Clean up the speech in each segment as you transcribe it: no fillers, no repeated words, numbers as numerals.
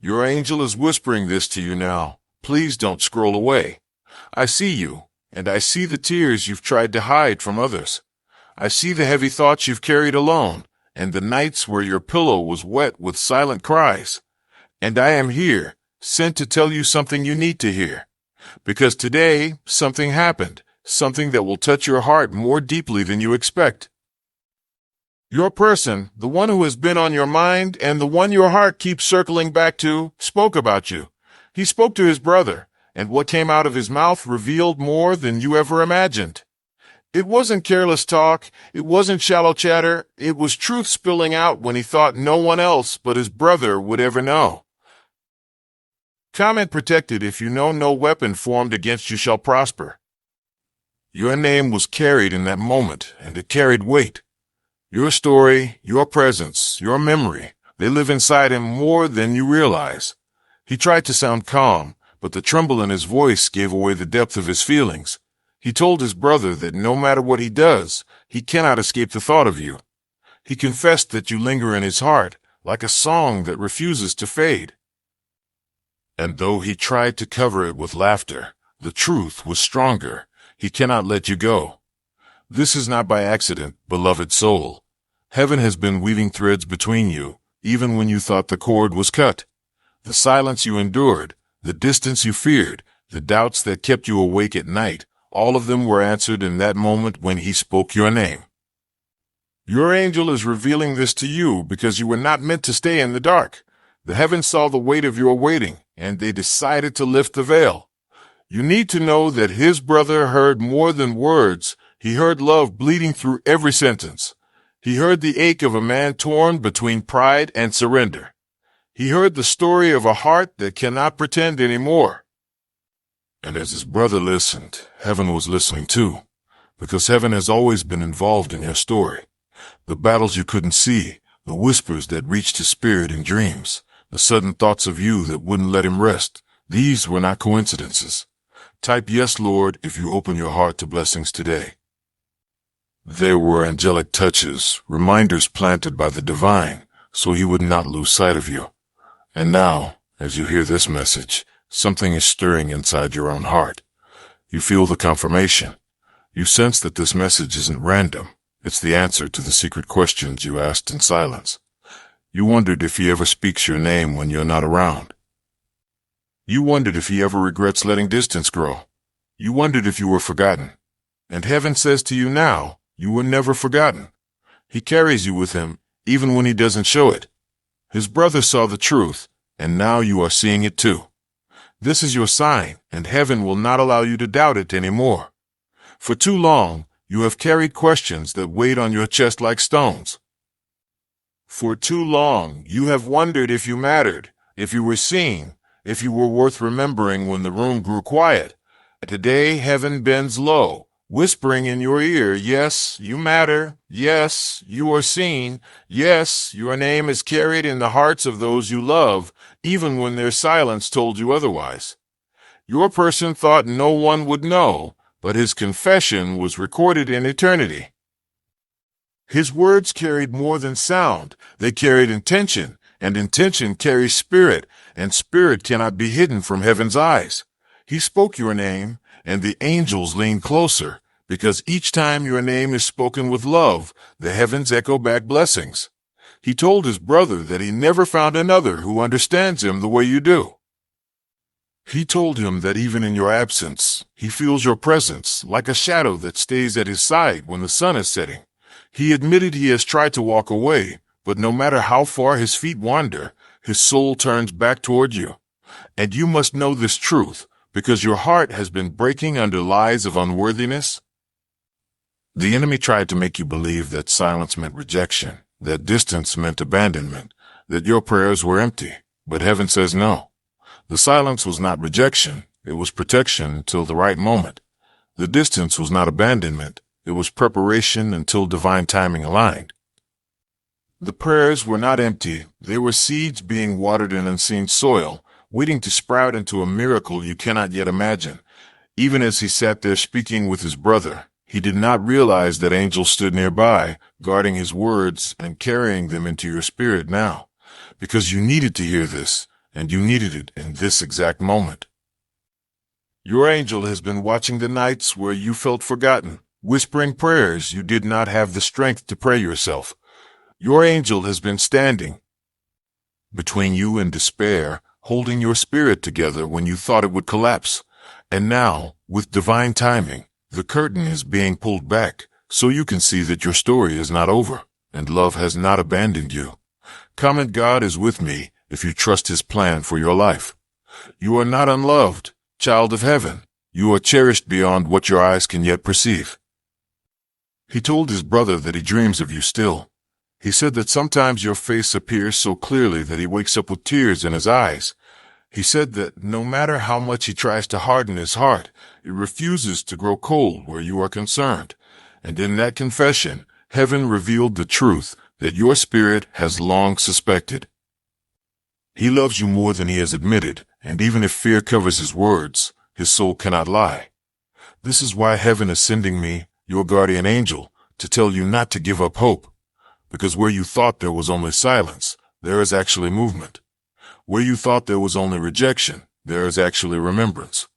Your angel is whispering this to you now. Please don't scroll away. I see you, and I see the tears you've tried to hide from others. I see the heavy thoughts you've carried alone, and the nights where your pillow was wet with silent cries. And I am here, sent to tell you something you need to hear. Because today, something happened, something that will touch your heart more deeply than you expect. Your person, the one who has been on your mind and the one your heart keeps circling back to, spoke about you. He spoke to his brother, and what came out of his mouth revealed more than you ever imagined. It wasn't careless talk, it wasn't shallow chatter, it was truth spilling out when he thought no one else but his brother would ever know. Comment protected if you know no weapon formed against you shall prosper. Your name was carried in that moment, and it carried weight. Your story, your presence, your memory, they live inside him more than you realize. He tried to sound calm, but the tremble in his voice gave away the depth of his feelings. He told his brother that no matter what he does, he cannot escape the thought of you. He confessed that you linger in his heart, like a song that refuses to fade. And though he tried to cover it with laughter, the truth was stronger. He cannot let you go. This is not by accident, beloved soul. Heaven has been weaving threads between you, even when you thought the cord was cut. The silence you endured, the distance you feared, the doubts that kept you awake at night, all of them were answered in that moment when he spoke your name. Your angel is revealing this to you because you were not meant to stay in the dark. The heavens saw the weight of your waiting, and they decided to lift the veil. You need to know that his brother heard more than words. He heard love bleeding through every sentence. He heard the ache of a man torn between pride and surrender. He heard the story of a heart that cannot pretend anymore. And as his brother listened, heaven was listening too, because heaven has always been involved in your story. The battles you couldn't see, the whispers that reached his spirit in dreams, the sudden thoughts of you that wouldn't let him rest, these were not coincidences. Type yes, Lord, if you open your heart to blessings today. There were angelic touches, reminders planted by the divine, so he would not lose sight of you. And now, as you hear this message, something is stirring inside your own heart. You feel the confirmation. You sense that this message isn't random. It's the answer to the secret questions you asked in silence. You wondered if he ever speaks your name when you're not around. You wondered if he ever regrets letting distance grow. You wondered if you were forgotten. And heaven says to you now, you were never forgotten. He carries you with him, even when he doesn't show it. His brother saw the truth, and now you are seeing it too. This is your sign, and heaven will not allow you to doubt it anymore. For too long, you have carried questions that weighed on your chest like stones. For too long, you have wondered if you mattered, if you were seen, if you were worth remembering when the room grew quiet. Today, heaven bends low, whispering in your ear, yes, you matter, yes, you are seen, yes, your name is carried in the hearts of those you love, even when their silence told you otherwise. Your person thought no one would know, but his confession was recorded in eternity. His words carried more than sound, they carried intention, and intention carries spirit, and spirit cannot be hidden from heaven's eyes. He spoke your name, and the angels leaned closer, because each time your name is spoken with love, the heavens echo back blessings. He told his brother that he never found another who understands him the way you do. He told him that even in your absence, he feels your presence, like a shadow that stays at his side when the sun is setting. He admitted he has tried to walk away, but no matter how far his feet wander, his soul turns back toward you. And you must know this truth, because your heart has been breaking under lies of unworthiness. The enemy tried to make you believe that silence meant rejection, that distance meant abandonment, that your prayers were empty, but heaven says no. The silence was not rejection, it was protection until the right moment. The distance was not abandonment, it was preparation until divine timing aligned. The prayers were not empty, they were seeds being watered in unseen soil, waiting to sprout into a miracle you cannot yet imagine. Even as he sat there speaking with his brother, he did not realize that angels stood nearby, guarding his words and carrying them into your spirit now. Because you needed to hear this, and you needed it in this exact moment. Your angel has been watching the nights where you felt forgotten, whispering prayers you did not have the strength to pray yourself. Your angel has been standing between you and despair, holding your spirit together when you thought it would collapse. And now, with divine timing, the curtain is being pulled back, so you can see that your story is not over, and love has not abandoned you. Comment, God is with me, if you trust His plan for your life. You are not unloved, child of heaven. You are cherished beyond what your eyes can yet perceive. He told his brother that he dreams of you still. He said that sometimes your face appears so clearly that he wakes up with tears in his eyes. He said that no matter how much he tries to harden his heart, it refuses to grow cold where you are concerned. And in that confession, heaven revealed the truth that your spirit has long suspected. He loves you more than he has admitted, and even if fear covers his words, his soul cannot lie. This is why heaven is sending me, your guardian angel, to tell you not to give up hope. Because where you thought there was only silence, there is actually movement. Where you thought there was only rejection, there is actually remembrance.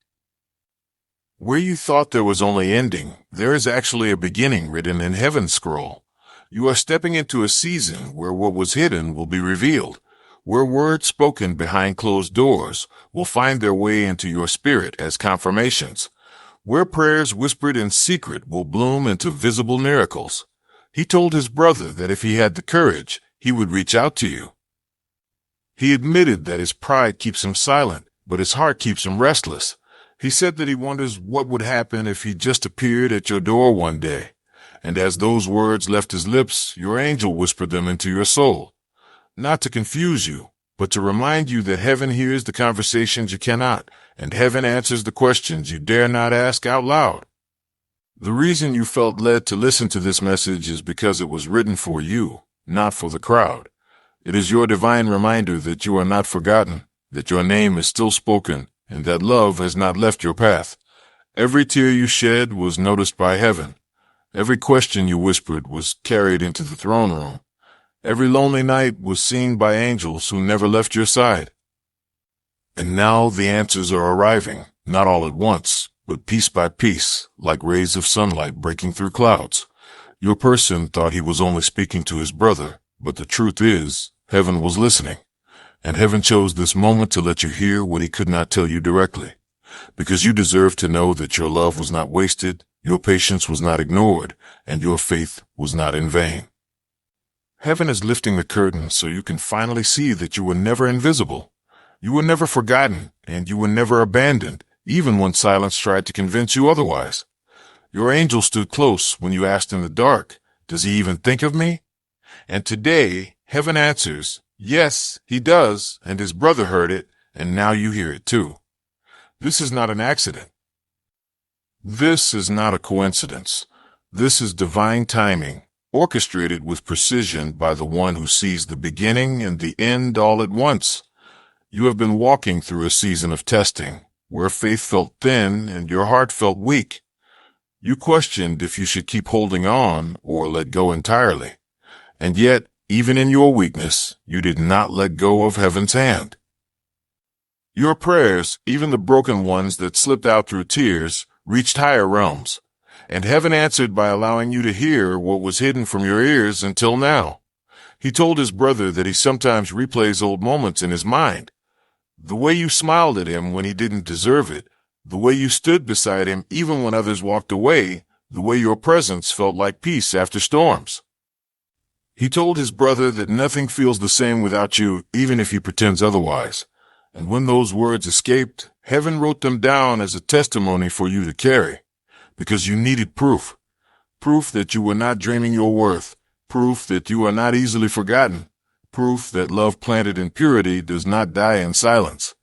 Where you thought there was only ending, there is actually a beginning written in heaven's scroll. You are stepping into a season where what was hidden will be revealed, where words spoken behind closed doors will find their way into your spirit as confirmations, where prayers whispered in secret will bloom into visible miracles. He told his brother that if he had the courage, he would reach out to you. He admitted that his pride keeps him silent, but his heart keeps him restless. He said that he wonders what would happen if he just appeared at your door one day. And as those words left his lips, your angel whispered them into your soul. Not to confuse you, but to remind you that heaven hears the conversations you cannot, and heaven answers the questions you dare not ask out loud. The reason you felt led to listen to this message is because it was written for you, not for the crowd. It is your divine reminder that you are not forgotten, that your name is still spoken, and that love has not left your path. Every tear you shed was noticed by heaven. Every question you whispered was carried into the throne room. Every lonely night was seen by angels who never left your side. And now the answers are arriving, not all at once, but piece by piece, like rays of sunlight breaking through clouds. Your person thought he was only speaking to his brother, but the truth is, heaven was listening. And heaven chose this moment to let you hear what he could not tell you directly. Because you deserve to know that your love was not wasted, your patience was not ignored, and your faith was not in vain. Heaven is lifting the curtain so you can finally see that you were never invisible. You were never forgotten, and you were never abandoned, even when silence tried to convince you otherwise. Your angel stood close when you asked in the dark, "Does he even think of me?" And today, heaven answers, "Yes, he does," and his brother heard it, and now you hear it too. This is not an accident. This is not a coincidence. This is divine timing, orchestrated with precision by the one who sees the beginning and the end all at once. You have been walking through a season of testing, where faith felt thin and your heart felt weak. You questioned if you should keep holding on or let go entirely. And yet, even in your weakness, you did not let go of heaven's hand. Your prayers, even the broken ones that slipped out through tears, reached higher realms, and heaven answered by allowing you to hear what was hidden from your ears until now. He told his brother that he sometimes replays old moments in his mind. The way you smiled at him when he didn't deserve it, the way you stood beside him even when others walked away, the way your presence felt like peace after storms. He told his brother that nothing feels the same without you, even if he pretends otherwise. And when those words escaped, heaven wrote them down as a testimony for you to carry, because you needed proof. Proof that you were not dreaming your worth, proof that you are not easily forgotten, proof that love planted in purity does not die in silence.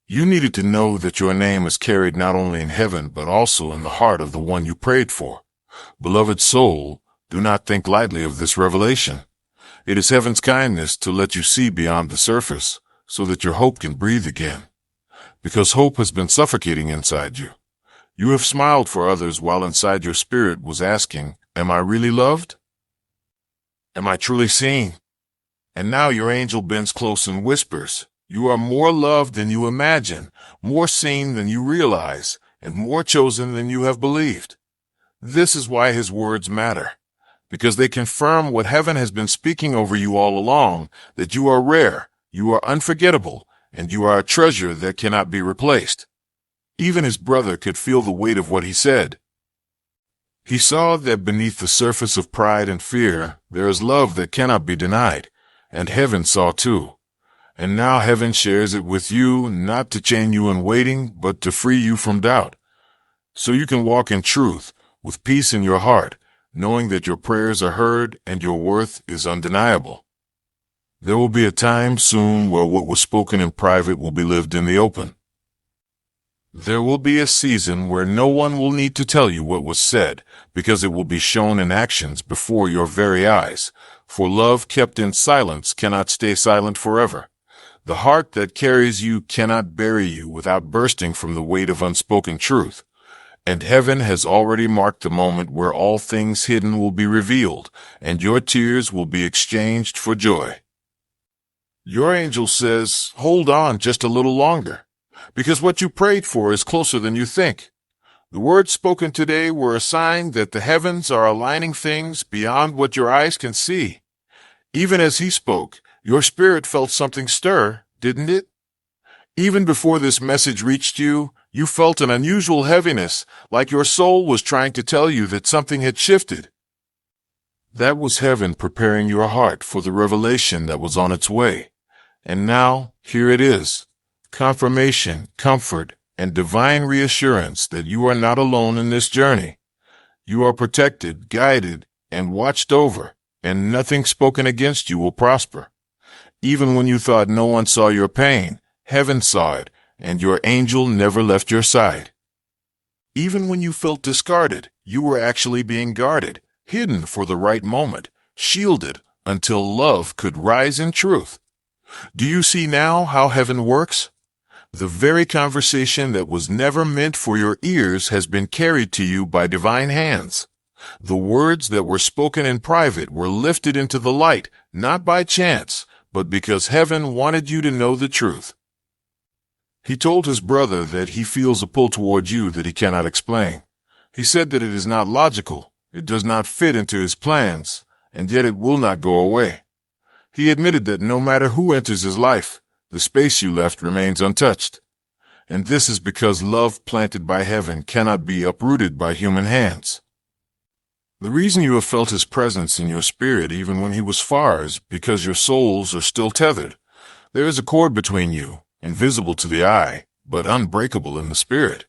You needed to know that your name is carried not only in heaven but also in the heart of the one you prayed for. Beloved soul, do not think lightly of this revelation. It is heaven's kindness to let you see beyond the surface, so that your hope can breathe again. Because hope has been suffocating inside you. You have smiled for others while inside your spirit was asking, "Am I really loved? Am I truly seen?" And now your angel bends close and whispers, You are more loved than you imagine, more seen than you realize, and more chosen than you have believed. This is why his words matter, because they confirm what heaven has been speaking over you all along, that you are rare, you are unforgettable, and you are a treasure that cannot be replaced. Even his brother could feel the weight of what he said. He saw that beneath the surface of pride and fear, there is love that cannot be denied, and heaven saw too. And now heaven shares it with you, not to chain you in waiting, but to free you from doubt. So you can walk in truth, with peace in your heart, knowing that your prayers are heard and your worth is undeniable. There will be a time soon where what was spoken in private will be lived in the open. There will be a season where no one will need to tell you what was said, because it will be shown in actions before your very eyes. For love kept in silence cannot stay silent forever. The heart that carries you cannot bury you without bursting from the weight of unspoken truth. And heaven has already marked the moment where all things hidden will be revealed, and your tears will be exchanged for joy. Your angel says, hold on just a little longer, because what you prayed for is closer than you think. The words spoken today were a sign that the heavens are aligning things beyond what your eyes can see. Even as he spoke, your spirit felt something stir, didn't it? Even before this message reached you, you felt an unusual heaviness, like your soul was trying to tell you that something had shifted. That was heaven preparing your heart for the revelation that was on its way. And now, here it is. Confirmation, comfort, and divine reassurance that you are not alone in this journey. You are protected, guided, and watched over, and nothing spoken against you will prosper. Even when you thought no one saw your pain, heaven saw it, and your angel never left your side. Even when you felt discarded, you were actually being guarded, hidden for the right moment, shielded until love could rise in truth. Do you see now how heaven works? The very conversation that was never meant for your ears has been carried to you by divine hands. The words that were spoken in private were lifted into the light, not by chance, but because heaven wanted you to know the truth. He told his brother that he feels a pull toward you that he cannot explain. He said that it is not logical, it does not fit into his plans, and yet it will not go away. He admitted that no matter who enters his life, the space you left remains untouched. And this is because love planted by heaven cannot be uprooted by human hands. The reason you have felt his presence in your spirit even when he was far is because your souls are still tethered. There is a cord between you, invisible to the eye, but unbreakable in the spirit.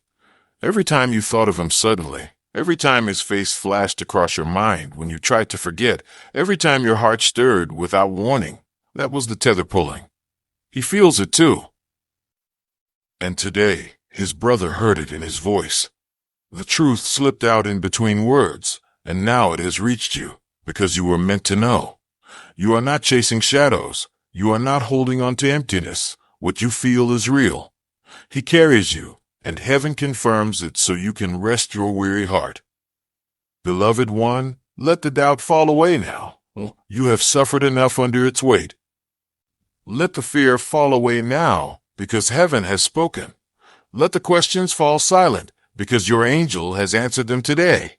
Every time you thought of him suddenly, every time his face flashed across your mind when you tried to forget, every time your heart stirred without warning, that was the tether pulling. He feels it too. And today, his brother heard it in his voice. The truth slipped out in between words, and now it has reached you, because you were meant to know. You are not chasing shadows. You are not holding on to emptiness. What you feel is real. He carries you, and heaven confirms it so you can rest your weary heart. Beloved one, let the doubt fall away now. You have suffered enough under its weight. Let the fear fall away now, because heaven has spoken. Let the questions fall silent, because your angel has answered them today.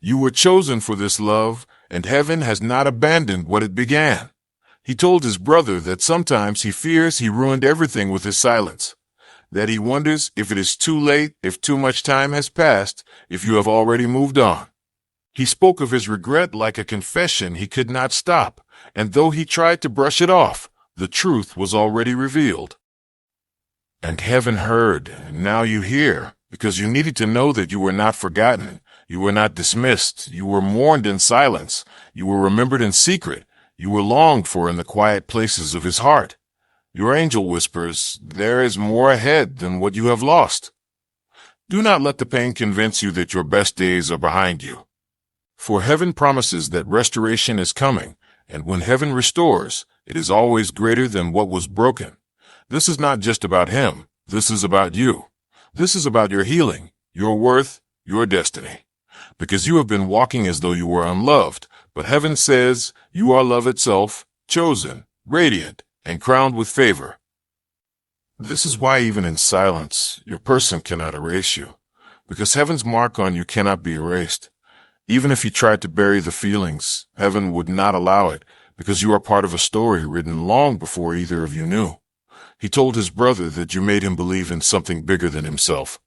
You were chosen for this love, and heaven has not abandoned what it began. He told his brother that sometimes he fears he ruined everything with his silence, that he wonders if it is too late, if too much time has passed, if you have already moved on. He spoke of his regret like a confession he could not stop, and though he tried to brush it off, the truth was already revealed. And heaven heard, and now you hear, because you needed to know that you were not forgotten, you were not dismissed, you were mourned in silence, you were remembered in secret, you were longed for in the quiet places of his heart. Your angel whispers, there is more ahead than what you have lost. Do not let the pain convince you that your best days are behind you. For heaven promises that restoration is coming, and when heaven restores, it is always greater than what was broken. This is not just about him. This is about you. This is about your healing, your worth, your destiny. Because you have been walking as though you were unloved, but heaven says you are love itself, chosen, radiant, and crowned with favor. This is why even in silence, your person cannot erase you, because heaven's mark on you cannot be erased. Even if you tried to bury the feelings, heaven would not allow it, because you are part of a story written long before either of you knew. He told his brother that you made him believe in something bigger than himself.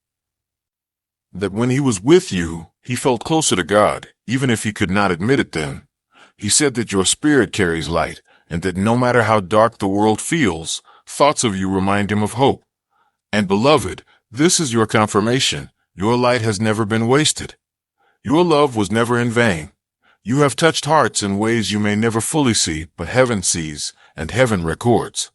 That when he was with you, he felt closer to God, even if he could not admit it then. He said that your spirit carries light, and that no matter how dark the world feels, thoughts of you remind him of hope. And beloved, this is your confirmation. Your light has never been wasted. Your love was never in vain. You have touched hearts in ways you may never fully see, but heaven sees, and heaven records.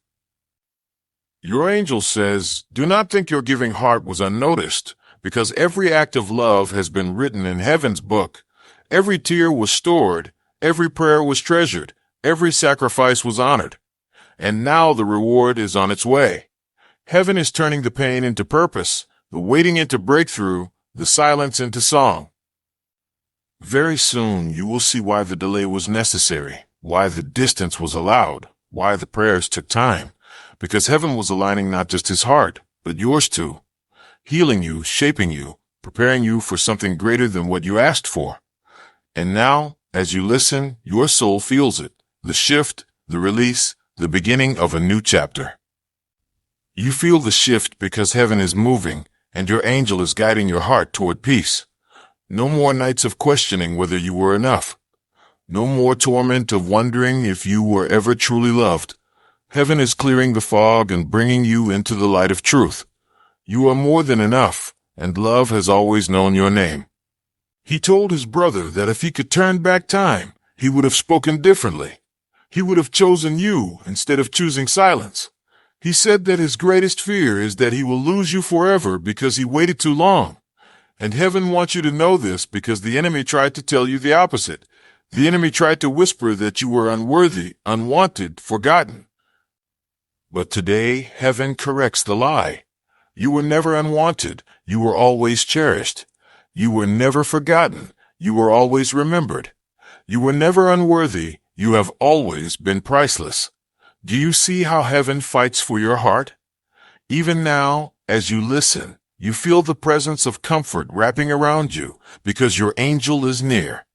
Your angel says, do not think your giving heart was unnoticed, because every act of love has been written in heaven's book. Every tear was stored, every prayer was treasured, every sacrifice was honored. And now the reward is on its way. Heaven is turning the pain into purpose, the waiting into breakthrough, the silence into song. Very soon you will see why the delay was necessary, why the distance was allowed, why the prayers took time, because heaven was aligning not just his heart, but yours too, healing you, shaping you, preparing you for something greater than what you asked for. And now, as you listen, your soul feels it, the shift, the release, the beginning of a new chapter. You feel the shift because heaven is moving, and your angel is guiding your heart toward peace. No more nights of questioning whether you were enough. No more torment of wondering if you were ever truly loved. Heaven is clearing the fog and bringing you into the light of truth. You are more than enough, and love has always known your name. He told his brother that if he could turn back time, he would have spoken differently. He would have chosen you instead of choosing silence. He said that his greatest fear is that he will lose you forever because he waited too long. And heaven wants you to know this because the enemy tried to tell you the opposite. The enemy tried to whisper that you were unworthy, unwanted, forgotten. But today, heaven corrects the lie. You were never unwanted. You were always cherished. You were never forgotten. You were always remembered. You were never unworthy. You have always been priceless. Do you see how heaven fights for your heart? Even now, as you listen, you feel the presence of comfort wrapping around you because your angel is near.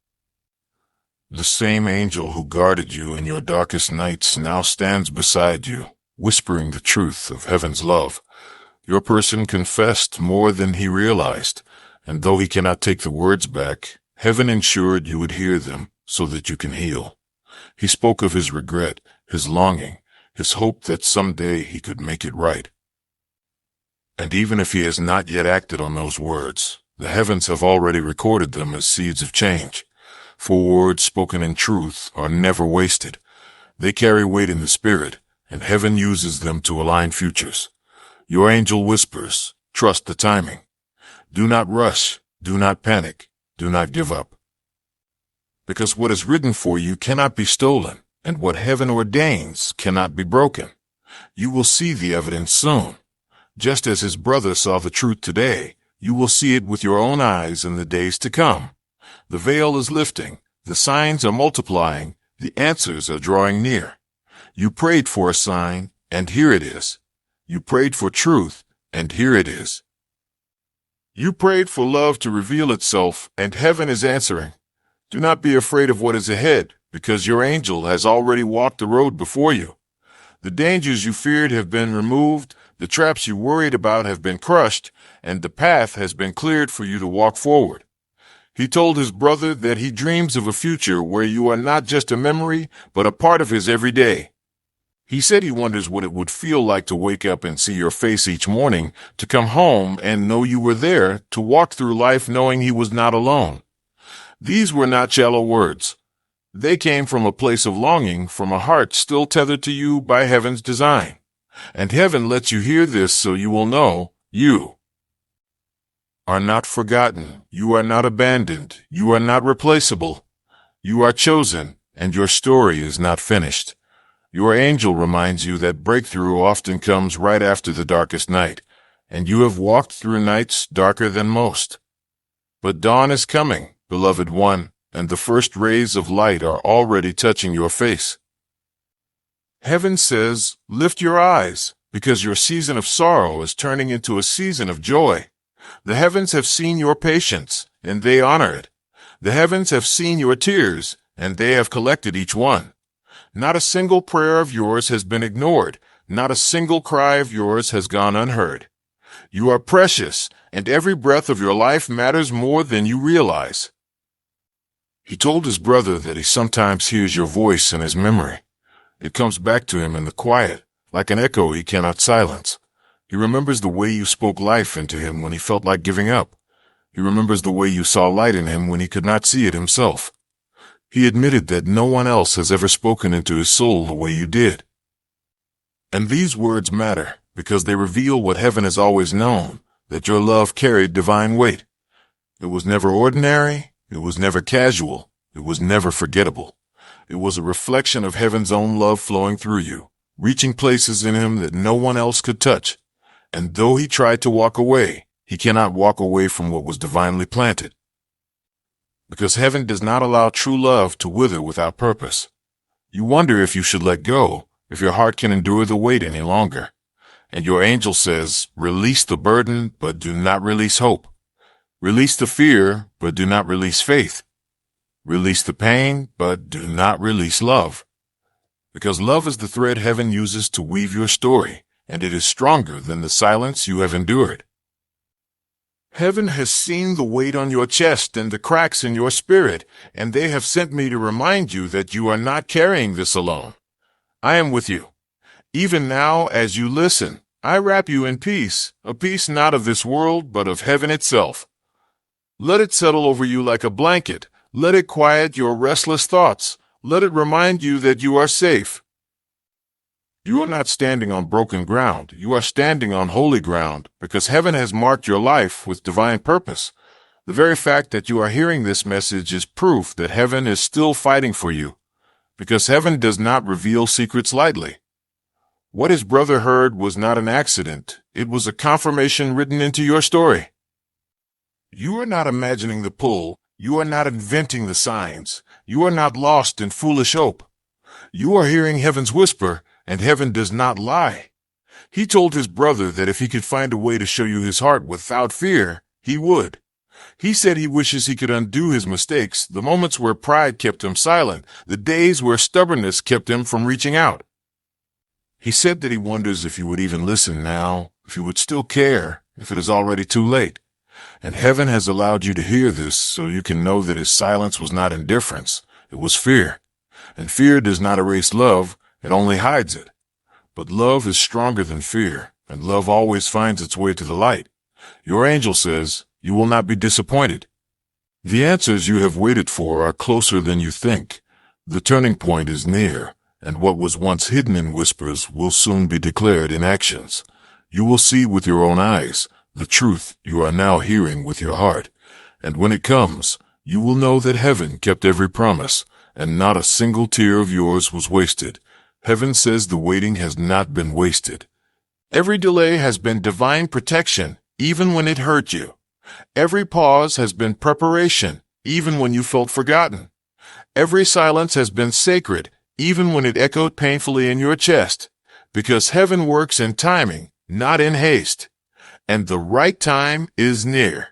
The same angel who guarded you in your darkest nights now stands beside you, whispering the truth of heaven's love. Your person confessed more than he realized, and though he cannot take the words back, heaven ensured you would hear them so that you can heal. He spoke of his regret, his longing, his hope that someday he could make it right. And even if he has not yet acted on those words, the heavens have already recorded them as seeds of change. For words spoken in truth are never wasted. They carry weight in the spirit, and heaven uses them to align futures. Your angel whispers, trust the timing. Do not rush, do not panic, do not give up. Because what is written for you cannot be stolen, and what heaven ordains cannot be broken. You will see the evidence soon. Just as his brother saw the truth today, you will see it with your own eyes in the days to come. The veil is lifting, the signs are multiplying, the answers are drawing near. You prayed for a sign, and here it is. You prayed for truth, and here it is. You prayed for love to reveal itself, and heaven is answering. Do not be afraid of what is ahead, because your angel has already walked the road before you. The dangers you feared have been removed, the traps you worried about have been crushed, and the path has been cleared for you to walk forward. He told his brother that he dreams of a future where you are not just a memory, but a part of his every day. He said he wonders what it would feel like to wake up and see your face each morning, to come home and know you were there, to walk through life knowing he was not alone. These were not shallow words. They came from a place of longing, from a heart still tethered to you by heaven's design. And heaven lets you hear this so you will know you are not forgotten. You are not abandoned. You are not replaceable. You are chosen, and your story is not finished. Your angel reminds you that breakthrough often comes right after the darkest night, and you have walked through nights darker than most. But dawn is coming, beloved one, and the first rays of light are already touching your face. Heaven says, lift your eyes, because your season of sorrow is turning into a season of joy. The heavens have seen your patience, and they honor it. The heavens have seen your tears, and they have collected each one. Not a single prayer of yours has been ignored. Not a single cry of yours has gone unheard. You are precious, and every breath of your life matters more than you realize. He told his brother that he sometimes hears your voice in his memory. It comes back to him in the quiet, like an echo he cannot silence. He remembers the way you spoke life into him when he felt like giving up. He remembers the way you saw light in him when he could not see it himself. He admitted that no one else has ever spoken into his soul the way you did. And these words matter because they reveal what heaven has always known, that your love carried divine weight. It was never ordinary. It was never casual. It was never forgettable. It was a reflection of heaven's own love flowing through you, reaching places in him that no one else could touch. And though he tried to walk away, he cannot walk away from what was divinely planted. Because heaven does not allow true love to wither without purpose. You wonder if you should let go, if your heart can endure the weight any longer. And your angel says, release the burden, but do not release hope. Release the fear, but do not release faith. Release the pain, but do not release love. Because love is the thread heaven uses to weave your story, and it is stronger than the silence you have endured. Heaven has seen the weight on your chest and the cracks in your spirit, and they have sent me to remind you that you are not carrying this alone. I am with you. Even now, as you listen, I wrap you in peace, a peace not of this world, but of heaven itself. Let it settle over you like a blanket. Let it quiet your restless thoughts. Let it remind you that you are safe. You are not standing on broken ground. You are standing on holy ground because heaven has marked your life with divine purpose. The very fact that you are hearing this message is proof that heaven is still fighting for you, because heaven does not reveal secrets lightly. What his brother heard was not an accident. It was a confirmation written into your story. You are not imagining the pull. You are not inventing the signs. You are not lost in foolish hope. You are hearing heaven's whisper, and heaven does not lie. He told his brother that if he could find a way to show you his heart without fear, he would. He said he wishes he could undo his mistakes, the moments where pride kept him silent, the days where stubbornness kept him from reaching out. He said that he wonders if you would even listen now, if you would still care, if it is already too late. And heaven has allowed you to hear this so you can know that his silence was not indifference, it was fear. And fear does not erase love, it only hides it. But love is stronger than fear, and love always finds its way to the light. Your angel says, you will not be disappointed. The answers you have waited for are closer than you think. The turning point is near, and what was once hidden in whispers will soon be declared in actions. You will see with your own eyes the truth you are now hearing with your heart. And when it comes, you will know that heaven kept every promise, and not a single tear of yours was wasted. Heaven says the waiting has not been wasted. Every delay has been divine protection, even when it hurt you. Every pause has been preparation, even when you felt forgotten. Every silence has been sacred, even when it echoed painfully in your chest. Because heaven works in timing, not in haste. And the right time is near.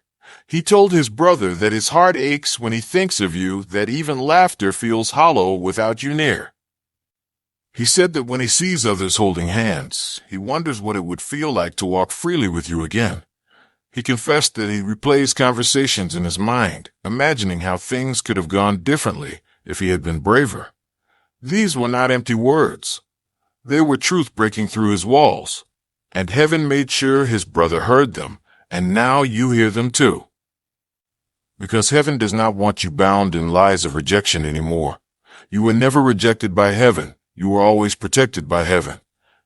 He told his brother that his heart aches when he thinks of you, that even laughter feels hollow without you near. He said that when he sees others holding hands, he wonders what it would feel like to walk freely with you again. He confessed that he replays conversations in his mind, imagining how things could have gone differently if he had been braver. These were not empty words. They were truth breaking through his walls. And heaven made sure his brother heard them, and now you hear them too. Because heaven does not want you bound in lies of rejection anymore. You were never rejected by heaven. You were always protected by heaven.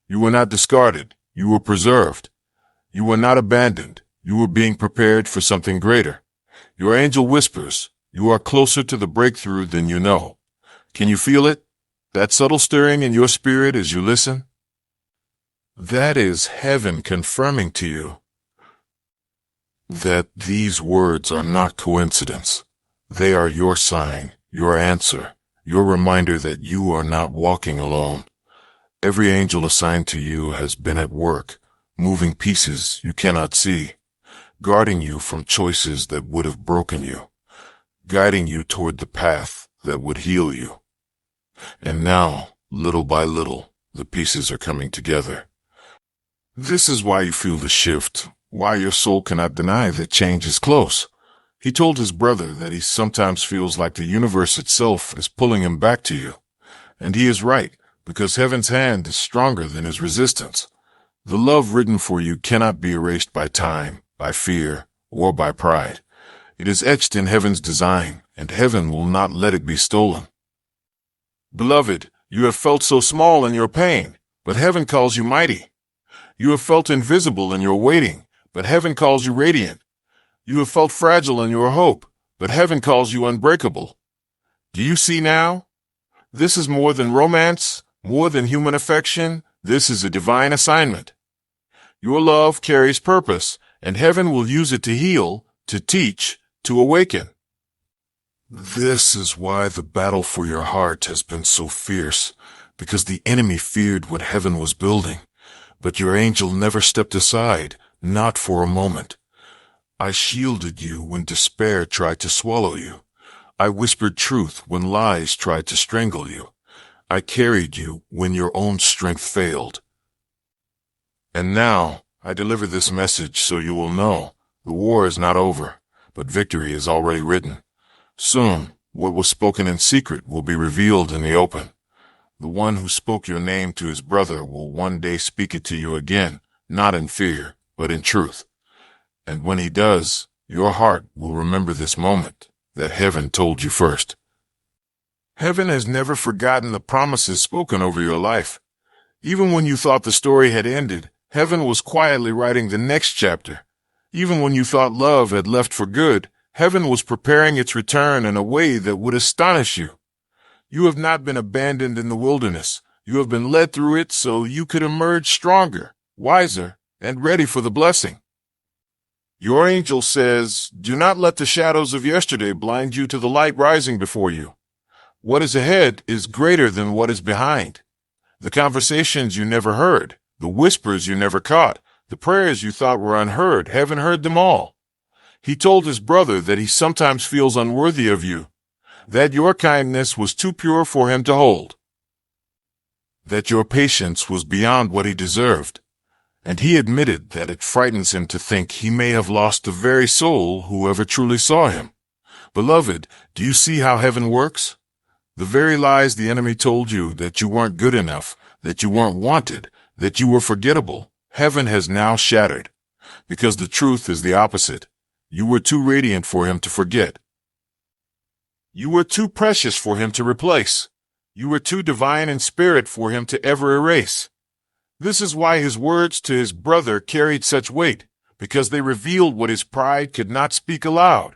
You were not discarded. You were preserved. You were not abandoned. You were being prepared for something greater. Your angel whispers, you are closer to the breakthrough than you know. Can you feel it? That subtle stirring in your spirit as you listen? That is heaven confirming to you that these words are not coincidence. They are your sign, your answer, your reminder that you are not walking alone. Every angel assigned to you has been at work, moving pieces you cannot see, guarding you from choices that would have broken you, guiding you toward the path that would heal you. And now, little by little, the pieces are coming together. This is why you feel the shift, why your soul cannot deny that change is close. He told his brother that he sometimes feels like the universe itself is pulling him back to you. And he is right, because heaven's hand is stronger than his resistance. The love written for you cannot be erased by time, by fear, or by pride. It is etched in heaven's design, and heaven will not let it be stolen. Beloved, you have felt so small in your pain, but heaven calls you mighty. You have felt invisible in your waiting, but heaven calls you radiant. You have felt fragile in your hope, but heaven calls you unbreakable. Do you see now? This is more than romance, more than human affection. This is a divine assignment. Your love carries purpose, and heaven will use it to heal, to teach, to awaken. This is why the battle for your heart has been so fierce, because the enemy feared what heaven was building. But your angel never stepped aside, not for a moment. I shielded you when despair tried to swallow you. I whispered truth when lies tried to strangle you. I carried you when your own strength failed. And now, I deliver this message so you will know the war is not over, but victory is already written. Soon, what was spoken in secret will be revealed in the open. The one who spoke your name to his brother will one day speak it to you again, not in fear, but in truth. And when he does, your heart will remember this moment that heaven told you first. Heaven has never forgotten the promises spoken over your life. Even when you thought the story had ended, heaven was quietly writing the next chapter. Even when you thought love had left for good, heaven was preparing its return in a way that would astonish you. You have not been abandoned in the wilderness. You have been led through it so you could emerge stronger, wiser, and ready for the blessing. Your angel says, do not let the shadows of yesterday blind you to the light rising before you. What is ahead is greater than what is behind. The conversations you never heard, the whispers you never caught, the prayers you thought were unheard, heaven heard them all. He told his brother that he sometimes feels unworthy of you, that your kindness was too pure for him to hold, that your patience was beyond what he deserved. And he admitted that it frightens him to think he may have lost the very soul who ever truly saw him. Beloved, do you see how heaven works? The very lies the enemy told you, that you weren't good enough, that you weren't wanted, that you were forgettable, heaven has now shattered. Because the truth is the opposite. You were too radiant for him to forget. You were too precious for him to replace. You were too divine in spirit for him to ever erase. This is why his words to his brother carried such weight, because they revealed what his pride could not speak aloud.